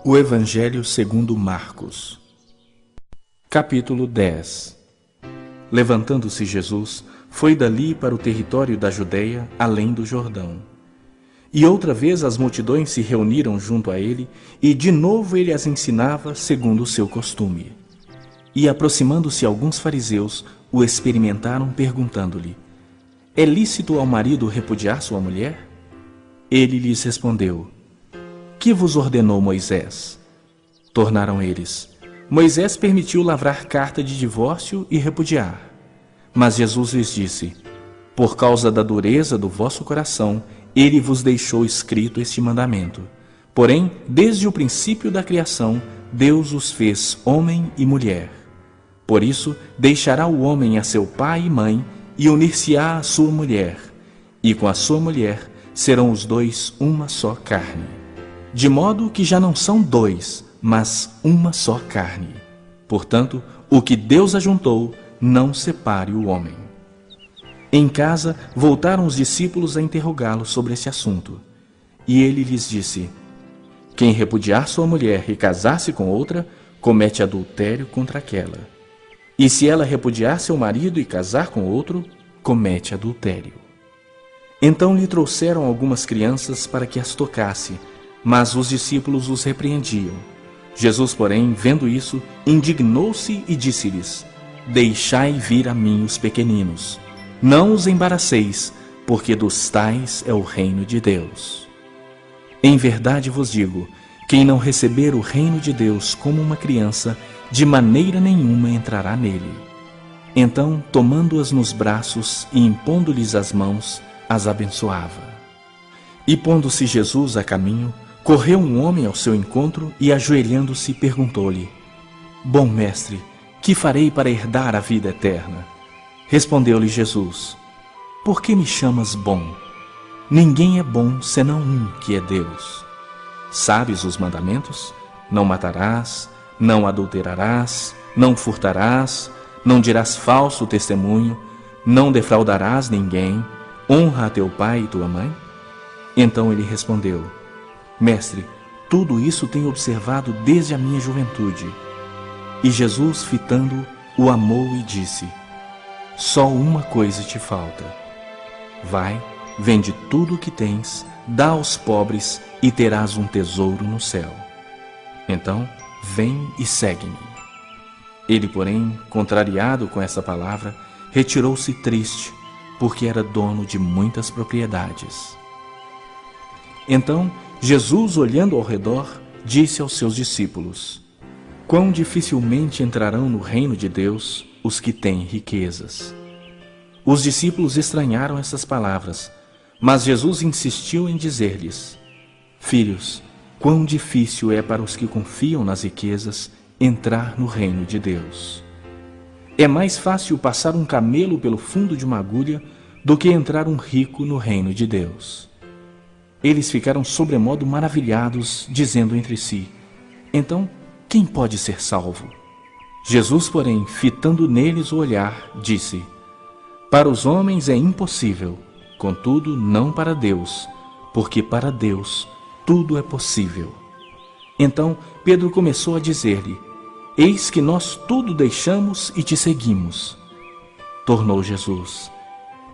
O Evangelho segundo Marcos. Capítulo 10. Levantando-se Jesus, foi dali para o território da Judeia, além do Jordão. E outra vez as multidões se reuniram junto a ele, e de novo ele as ensinava segundo o seu costume. E aproximando-se alguns fariseus, o experimentaram perguntando-lhe: é lícito ao marido repudiar sua mulher? Ele lhes respondeu: que vos ordenou Moisés? Tornaram eles: Moisés permitiu lavrar carta de divórcio e repudiar. Mas Jesus lhes disse: por causa da dureza do vosso coração, ele vos deixou escrito este mandamento. Porém, desde o princípio da criação, Deus os fez homem e mulher. Por isso, deixará o homem a seu pai e mãe, e unir-se-á à sua mulher, e com a sua mulher serão os dois uma só carne. De modo que já não são dois, mas uma só carne. Portanto, o que Deus ajuntou, não separe o homem. Em casa, voltaram os discípulos a interrogá-lo sobre esse assunto. E ele lhes disse: quem repudiar sua mulher e casar-se com outra, comete adultério contra aquela. E se ela repudiar seu marido e casar com outro, comete adultério. Então lhe trouxeram algumas crianças para que as tocasse, mas os discípulos os repreendiam. Jesus, porém, vendo isso, indignou-se e disse-lhes: deixai vir a mim os pequeninos, não os embaraceis, porque dos tais é o reino de Deus. Em verdade vos digo, quem não receber o reino de Deus como uma criança, de maneira nenhuma entrará nele. Então, tomando-as nos braços e impondo-lhes as mãos, as abençoava. E pondo-se Jesus a caminho, correu um homem ao seu encontro e, ajoelhando-se, perguntou-lhe: bom mestre, que farei para herdar a vida eterna? Respondeu-lhe Jesus: por que me chamas bom? Ninguém é bom senão um, que é Deus. Sabes os mandamentos? Não matarás, não adulterarás, não furtarás, não dirás falso testemunho, não defraudarás ninguém, honra a teu pai e tua mãe? Então ele respondeu: mestre, tudo isso tenho observado desde a minha juventude. E Jesus, fitando-o, o amou e disse: só uma coisa te falta. Vai, vende tudo o que tens, dá aos pobres e terás um tesouro no céu. Então, vem e segue-me. Ele, porém, contrariado com essa palavra, retirou-se triste, porque era dono de muitas propriedades. Então, Jesus, olhando ao redor, disse aos seus discípulos: quão dificilmente entrarão no reino de Deus os que têm riquezas. Os discípulos estranharam essas palavras, mas Jesus insistiu em dizer-lhes: filhos, quão difícil é para os que confiam nas riquezas entrar no reino de Deus. É mais fácil passar um camelo pelo fundo de uma agulha do que entrar um rico no reino de Deus. Eles ficaram sobremodo maravilhados, dizendo entre si: então, quem pode ser salvo? Jesus, porém, fitando neles o olhar, disse: para os homens é impossível, contudo não para Deus, porque para Deus tudo é possível. Então Pedro começou a dizer-lhe: eis que nós tudo deixamos e te seguimos. Tornou Jesus: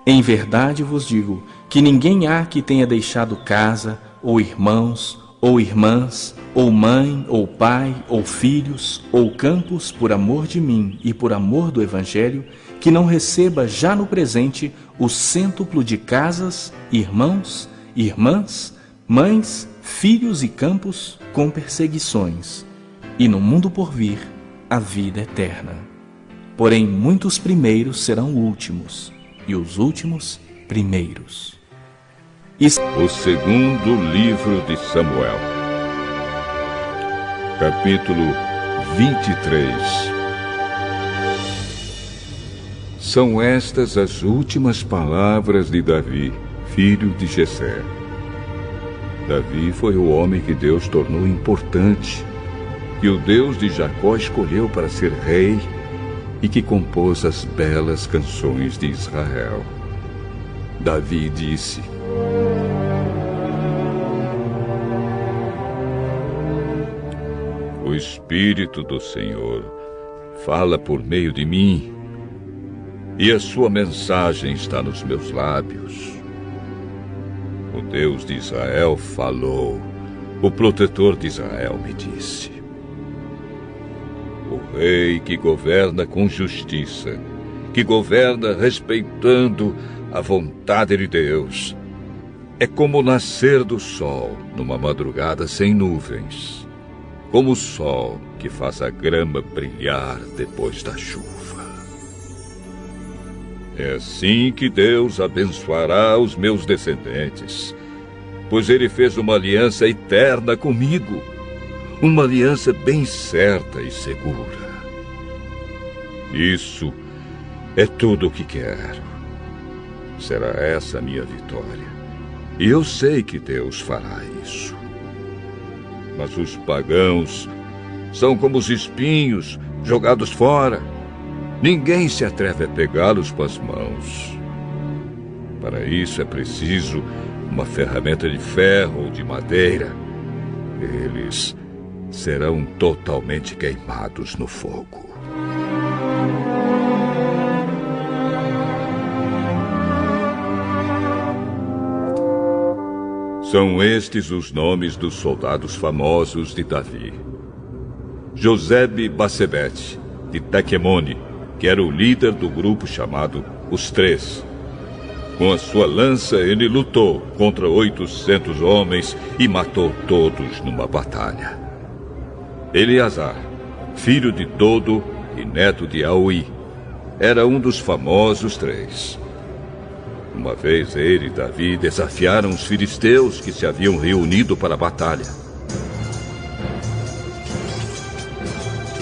em verdade vos digo que ninguém há que tenha deixado casa, ou irmãos, ou irmãs, ou mãe, ou pai, ou filhos, ou campos, por amor de mim e por amor do Evangelho, que não receba já no presente o cêntuplo de casas, irmãos, irmãs, mães, filhos e campos, com perseguições, e no mundo por vir a vida eterna. Porém, muitos primeiros serão últimos, e os últimos primeiros. O segundo livro de Samuel, capítulo 23. São estas as últimas palavras de Davi, filho de Jessé. Davi foi o homem que Deus tornou importante, que o Deus de Jacó escolheu para ser rei e que compôs as belas canções de Israel. Davi disse: O Espírito do Senhor fala por meio de mim, e a sua mensagem está nos meus lábios. O Deus de Israel falou, o protetor de Israel me disse. O rei que governa com justiça, que governa respeitando a vontade de Deus, é como o nascer do sol numa madrugada sem nuvens, como o sol que faz a grama brilhar depois da chuva. É assim que Deus abençoará os meus descendentes, pois Ele fez uma aliança eterna comigo, uma aliança bem certa e segura. Isso é tudo o que quero. Será essa a minha vitória. E eu sei que Deus fará isso. Mas os pagãos são como os espinhos jogados fora. Ninguém se atreve a pegá-los com as mãos. Para isso é preciso uma ferramenta de ferro ou de madeira. Eles serão totalmente queimados no fogo. São estes os nomes dos soldados famosos de Davi. Josebe-Basebete, de Tequemone, que era o líder do grupo chamado Os Três. Com a sua lança, ele lutou contra 800 homens e matou todos numa batalha. Eleazar, filho de Dodo e neto de Aui, era um dos famosos três. Uma vez ele e Davi desafiaram os filisteus que se haviam reunido para a batalha.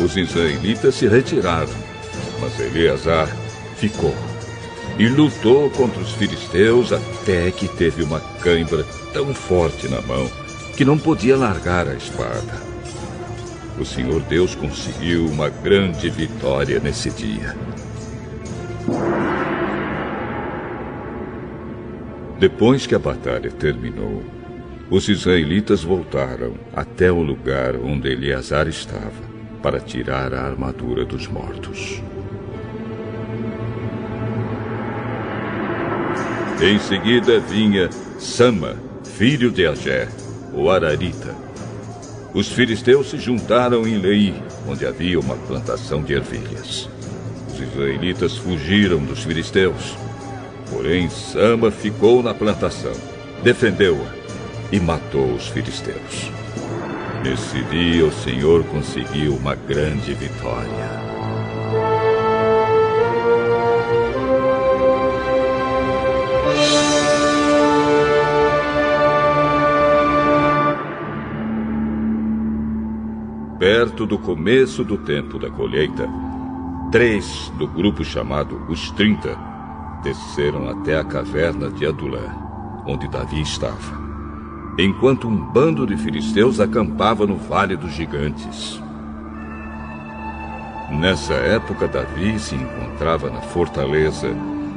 Os israelitas se retiraram, mas Eleazar ficou e lutou contra os filisteus até que teve uma cãibra tão forte na mão que não podia largar a espada. O Senhor Deus conseguiu uma grande vitória nesse dia. Depois que a batalha terminou, os israelitas voltaram até o lugar onde Eleazar estava para tirar a armadura dos mortos. Em seguida vinha Sama, filho de Agé, o Ararita. Os filisteus se juntaram em Lei, onde havia uma plantação de ervilhas. Os israelitas fugiram dos filisteus. Porém, Sama ficou na plantação, defendeu-a e matou os filisteus. Nesse dia, o Senhor conseguiu uma grande vitória. Perto do começo do tempo da colheita, 3 do grupo chamado Os 30 desceram até a caverna de Adulã, onde Davi estava, enquanto um bando de filisteus acampava no Vale dos Gigantes. Nessa época, Davi se encontrava na fortaleza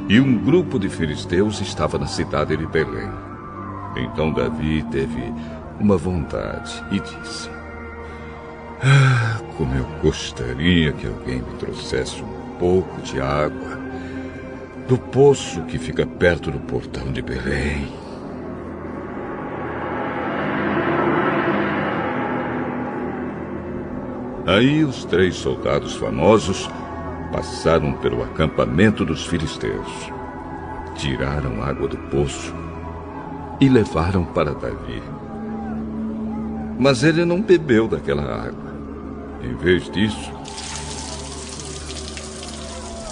e um grupo de filisteus estava na cidade de Belém. Então Davi teve uma vontade e disse: como eu gostaria que alguém me trouxesse um pouco de água do poço que fica perto do portão de Belém. Aí os 3 soldados famosos passaram pelo acampamento dos filisteus, tiraram água do poço e levaram para Davi. Mas ele não bebeu daquela água. Em vez disso,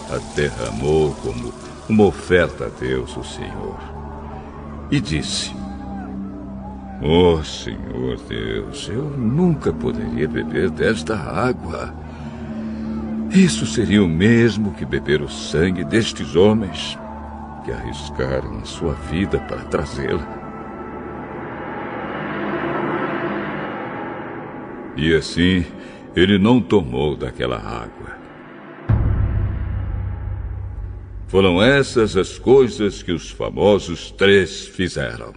a derramou como uma oferta a Deus, o Senhor, e disse: ó Senhor Deus, eu nunca poderia beber desta água. Isso seria o mesmo que beber o sangue destes homens que arriscaram a sua vida para trazê-la. E assim, ele não tomou daquela água. Foram essas as coisas que os famosos 3 fizeram.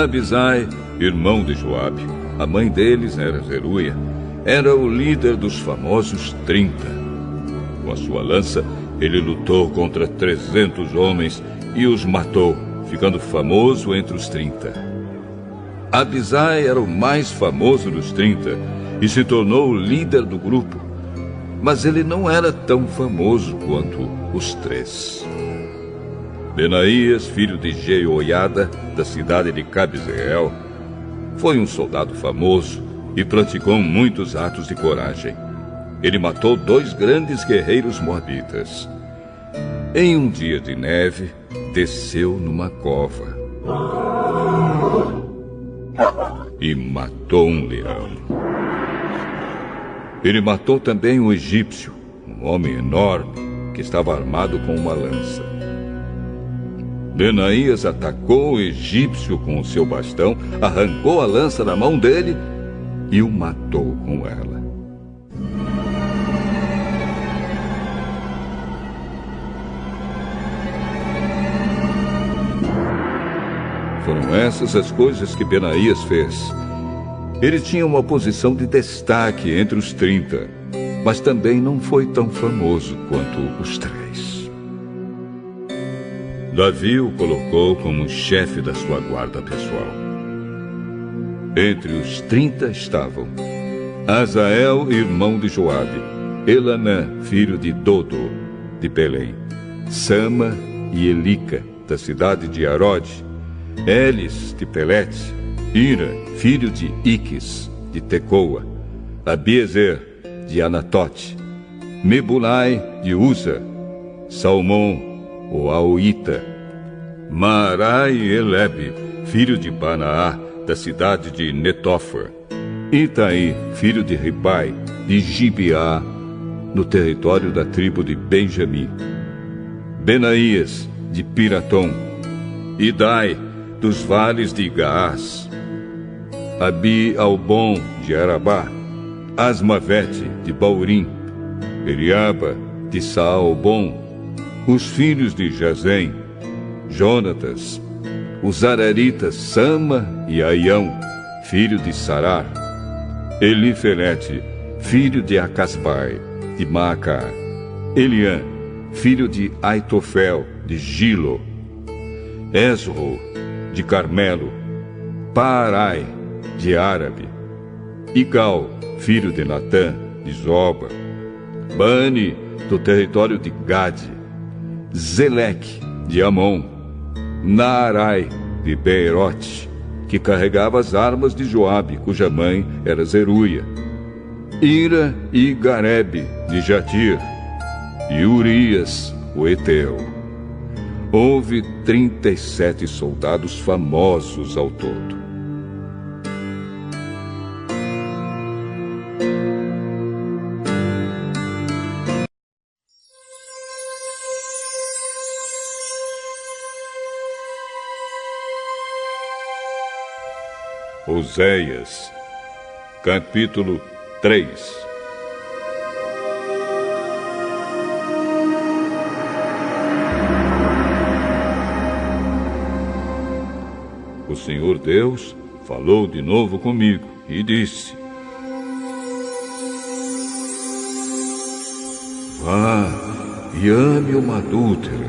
Abisai, irmão de Joabe, a mãe deles era Zeruia, era o líder dos famosos 30. Com a sua lança, ele lutou contra 300 homens e os matou, ficando famoso entre os 30. Abisai era o mais famoso dos 30 e se tornou o líder do grupo, mas ele não era tão famoso quanto os 3. Benaías, filho de Jeoiada, da cidade de Cabzeel, foi um soldado famoso e praticou muitos atos de coragem. Ele matou 2 grandes guerreiros moabitas. Em um dia de neve, desceu numa cova e matou um leão. Ele matou também um egípcio, um homem enorme, que estava armado com uma lança. Benaías atacou o egípcio com o seu bastão, arrancou a lança da mão dele e o matou com ela. Foram essas as coisas que Benaías fez. Ele tinha uma posição de destaque entre os 30, mas também não foi tão famoso quanto os 3. Davi o colocou como chefe da sua guarda pessoal. Entre os 30 estavam Azael, irmão de Joabe, Elanã, filho de Dodo, de Belém, Sama e Elica, da cidade de Arode, Elis, de Pelete, Ira, filho de Iques, de Tecoa, Abiezer, de Anatote, Mebulai, de Uza, Salmão, o Aoíta, Maarai e Elebe, filho de Banaá, da cidade de Netofa, Itaí, filho de Ribai, de Gibeá, no território da tribo de Benjamim, Benaías, de Piratom, Idai, dos vales de Gaás, Abi-Albon, de Arabá, Asmavete, de Baurim, Eliaba, de Saalbon, os filhos de Jazém, Jonatas, os araritas Sama e Aião, filho de Sarar, Elifelete, filho de Acasbai, de Maacá, Eliã, filho de Aitofel, de Gilo, Esro, de Carmelo, Paarai, de Árabe, Igal, filho de Natã, de Zoba, Bani, do território de Gade, Zeleque, de Amon, Naarai, de Beerote, que carregava as armas de Joabe, cuja mãe era Zeruia, Ira e Garebe, de Jatir, e Urias, o Eteu. Houve 37 soldados famosos ao todo. Oséias, capítulo 3. O Senhor Deus falou de novo comigo e disse: Vá e ame uma adúltera,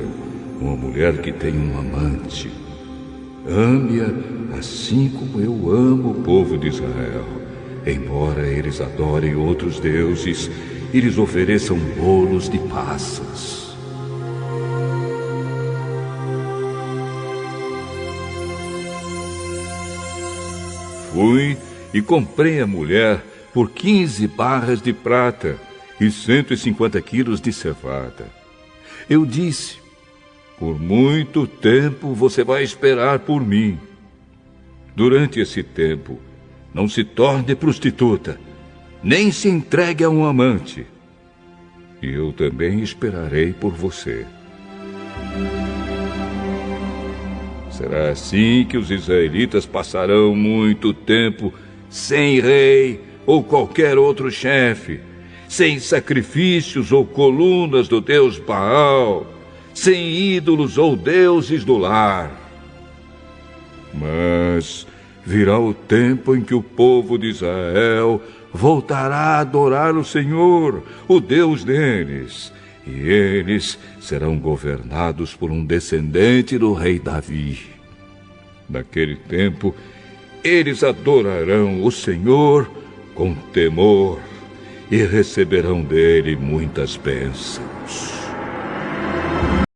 uma mulher que tem um amante. Ame-a assim como eu amo o povo de Israel. Embora eles adorem outros deuses e lhes ofereçam bolos de passas. Fui e comprei a mulher por 15 barras de prata e 150 quilos de cevada. Eu disse: por muito tempo você vai esperar por mim. Durante esse tempo, não se torne prostituta, nem se entregue a um amante. E eu também esperarei por você. Será assim que os israelitas passarão muito tempo sem rei ou qualquer outro chefe, sem sacrifícios ou colunas do deus Baal, sem ídolos ou deuses do lar. Mas virá o tempo em que o povo de Israel voltará a adorar o Senhor, o Deus deles, e eles serão governados por um descendente do rei Davi. Naquele tempo, eles adorarão o Senhor com temor e receberão dele muitas bênçãos.